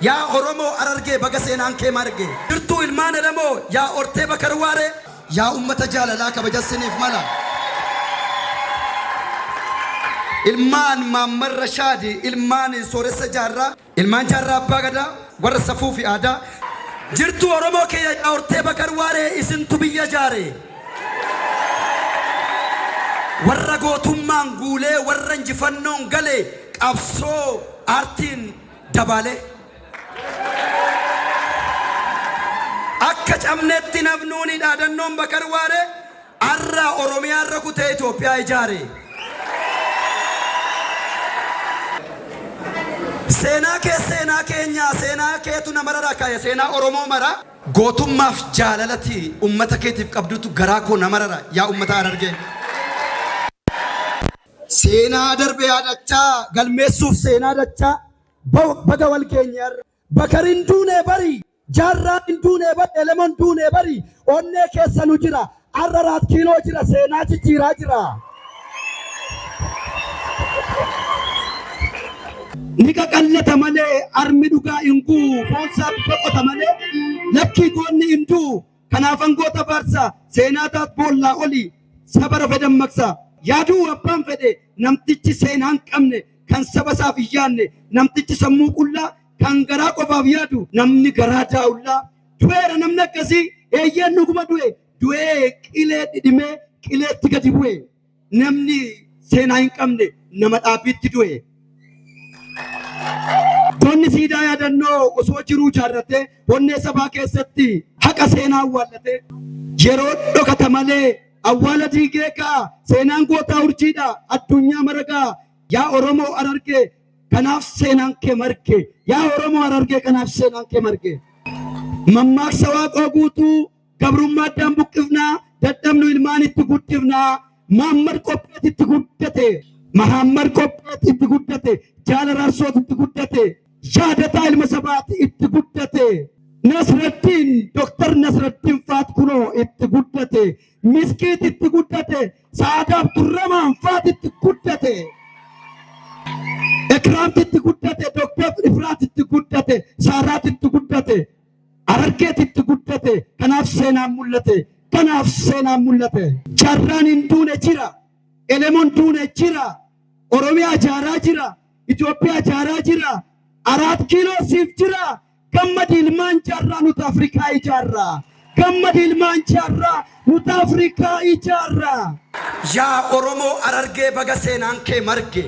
yaa Oromoo arargee baga seenaan kee marge jirtuu ilmaan Oromoo yaa ortee bakarwaare yaa ummata jaalalaa kabajasiniif mala ilmaan Maammar Rashaadi ilmaan Sooressa Jaarraa ilmaan Jaarraa Abbaa Gadaa warra safuu fi aadaa jirtuu Oromoo kee yaa ortee bakarwaare isintu biyya jaare warra gootummaan guulee warra injifannoon galee qabsoo aartiin dabale akka camnetti nafnuuni dhaadannoon bakarwaare arra Oromiyaa irra kutee Itoophiyaa ijaare seenaa keenya seenaa keetu namara raakaya seenaa Oromoo mara gootummaaf jaalalati ummata keetiif qabdutu garaa koo namarara yaa ummata Harargee seenaa darbe yaadachaa galmeessuuf seenaa dachaa baga wal keenyar bakarin duune bari Jaarraan duune bari Elemoon duune bari onnee keessa nu jira arraat kiiloo jira seenaa jijjiiraa jira nika qallata malee armi dhugaa inguu foonsaa boqota malee lakkii goonni induu kanaafan goota barsa seenaa taat boollaa oli sabara fedammaksa yaaduu abbaan fedhe namtichi seenaan qabne kan saba isaaf iyyaanne namtichi sammuu qullaa kan garaa qofaaf yaadu namni garaa daawullaa du'eera namni akkasii eeyyeen nuguma du'ee qilee dhidhimee qileetti gadi bu'e namni seenaa hin qabne nama dhaabbiitti du'e Tonni siidaa yaadannoo osoo jiruu jaarrate onnee sabaa keessatti haqa seenaa awwaallate yeroo dhokata malee awwaala diigeekaa seenaan gootaa urjiidha addunyaa maragaa yaa Oromoo Harargee kanaaf seenaan kee marge yaa Oromoo Harargee kanaaf seenaan kee marge mammaaksa waaqoo guutuu gabrummaa addaan buqqifnaa dadhabnu ilmaan itti guddifnaa Mahammad Qopheet itti guddate Mahammad Qopheet itti guddate Jaala Raarsoot itti guddate yaadataa ilma sabaati itti guddate Nasraddin Dr. Nasraddin Faat kunoo itti guddate Miskiit itti guddate Saadaaf Durramaan Faat itti guddate Ekraam itti guddate Dr. Ifraat itti guddate Saaraat itti guddate Harargeet itti guddate kanaaf seenaan mul'ate Jaarraan hin duune jira Elemoon duune jira Oromiyaa jaaraa jira Itoophiyaa jaaraa jira Araat kiiloo siif jira gammadi ilmaan jaarraa nuti Afrikaa ijaarraa gammadi ilmaan jaarraa nuti Afrikaa ijaarraa yaa Oromoo Harargee baga seenaan kee marge